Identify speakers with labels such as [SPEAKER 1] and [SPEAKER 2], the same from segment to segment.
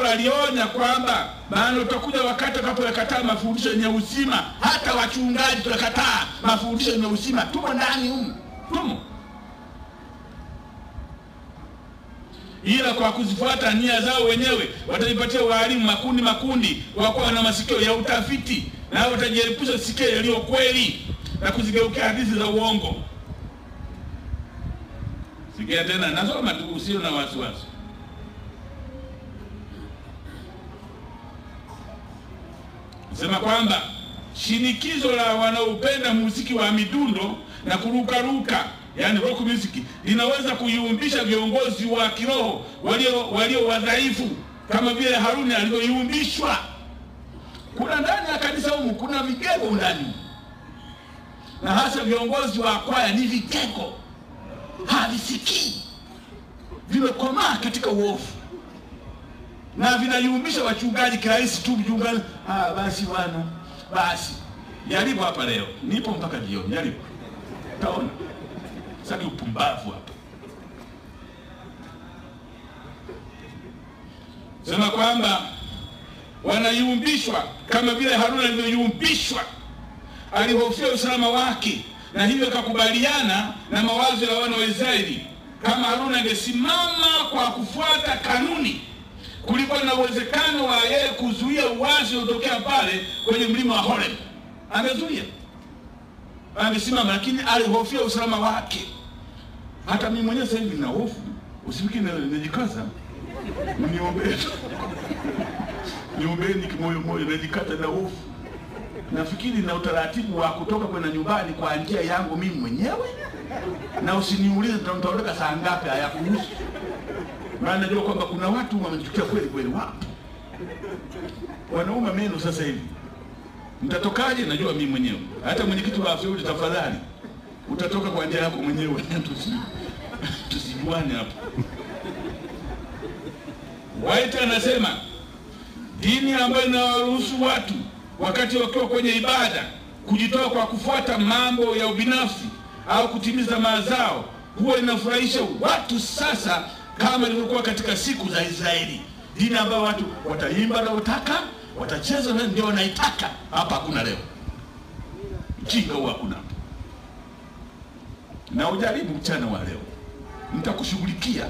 [SPEAKER 1] Paulo alionya kwamba maana utakuja wakati utakapokataa mafundisho yenye uzima. Hata wachungaji tutakataa mafundisho yenye uzima. Tumo ndani humu. Tumo. Ila kwa kuzifuata nia zao wenyewe watajipatia walimu makundi kwa kuwa na masikio ya utafiti, na watajiepusha sikio yaliyo kweli na kuzigeukia hadithi za uongo. Sikia tena, nasoma tu, usio na wasiwasi. Sema kwamba shinikizo la wanaopenda muziki wa midundo na kurukaruka, yani rock music, linaweza kuyumbisha viongozi wa kiroho walio wadhaifu kama vile Haruni alivyoyumbishwa. Kuna ndani ya kanisa humu kuna vigego ndani, na hasa viongozi wa kwaya ni vigego, havisikii, vimekomaa katika uovu, na vinayumbisha wachungaji kirahisi tu. Mchungaji basi bwana, basi jaribu hapa leo, nipo mpaka jioni, jaribu taona. Sasa upumbavu hapa. Sema kwamba wanayumbishwa kama vile Haruni alivyoyumbishwa. Alihofia usalama wake, na hivyo akakubaliana na mawazo ya wana wa Israeli. Kama Haruni angesimama kwa kufuata kanuni, kulikuwa na uwezekano wa yeye kuzuia uasi utokea pale kwenye mlima wa Horeb. Angezuia, angesimama, lakini alihofia usalama wake. Hata mimi mwenyewe sasa hivi nina hofu. Usifikiri najikaza. Niombee. Niombeni kimoyo najikata na hofu. Nafikiri na utaratibu wa kutoka kwenda nyumbani kwa njia yangu mimi mwenyewe. Na usiniulize nitaondoka saa ngapi, hayakuhusu. Maana najua kwamba kuna watu wamenichukia kweli wapo. Wanauma meno sasa hivi. Mtatokaje najua mimi mwenyewe. Hata mwenyekiti wa afya tafadhali, utatoka kwa njia yako mwenyewe. Tusijuane hapo. White anasema dini ambayo inawaruhusu watu wakati wakiwa kwenye ibada kujitoa kwa kufuata mambo ya ubinafsi au kutimiza mazao, huwa inafurahisha watu sasa kama ilivyokuwa katika siku za Israeli. Dini ambayo watu wataimba na wataka, watacheza na ndio wanaitaka. Hapa hakuna leo. Mchinga huwa hakuna. Na ujaribu mchana wa leo, nitakushughulikia.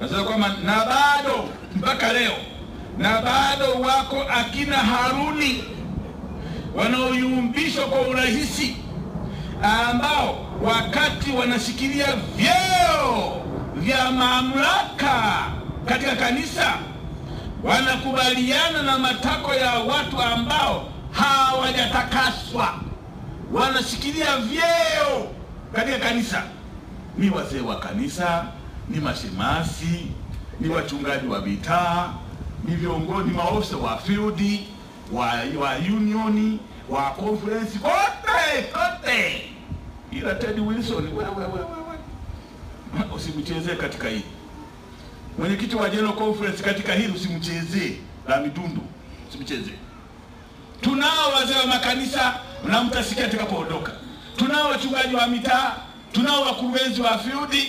[SPEAKER 1] Nasema kwamba na bado mpaka leo, na bado wako akina Haruni wanaoyumbishwa kwa urahisi, ambao wakati wanashikilia vyeo vya mamlaka katika kanisa wanakubaliana na matakwa ya watu ambao hawajatakaswa. Wanashikilia vyeo katika kanisa, ni wazee wa kanisa, ni mashemasi, ni wachungaji wa mitaa, ni viongozi, maofisa wa field, wa union, wa conference, kote. Ila Ted Wilson usimchezee katika hii. Mwenyekiti wa General Conference katika hili usimchezee, la midundo usimchezee. Tunao wazee wa makanisa na mtasikia atakapoondoka. Tunao wachungaji wa mitaa, tunao wakurugenzi wa field,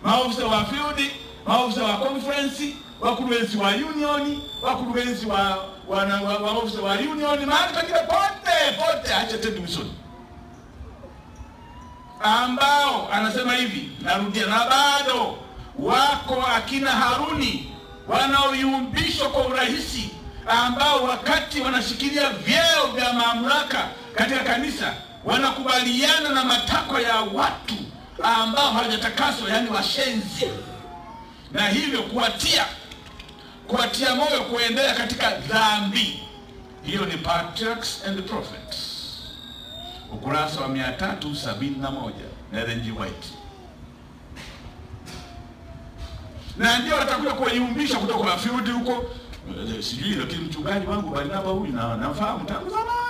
[SPEAKER 1] maofisa wa field, maofisa wa conference, wakurugenzi wa union, wakurugenzi wa ofisa wa union, mahali pengine pote acha Ted Wilson. Ambao anasema hivi, narudia, na bado wako akina Haruni wanaoyumbishwa kwa urahisi, ambao wakati wanashikilia vyeo vya mamlaka katika kanisa wanakubaliana na matakwa ya watu ambao hawajatakaswa, yani washenzi, na hivyo kuwatia moyo kuendelea katika dhambi. Hiyo ni Patriarchs and the Prophets, ukurasa wa 371 na Ellen G. White. Na ndio watakuja kuwayumbisha kutoka kwa field huko, sijui, lakini mchungaji wangu Barnaba huyu na nafahamu tangu zamani.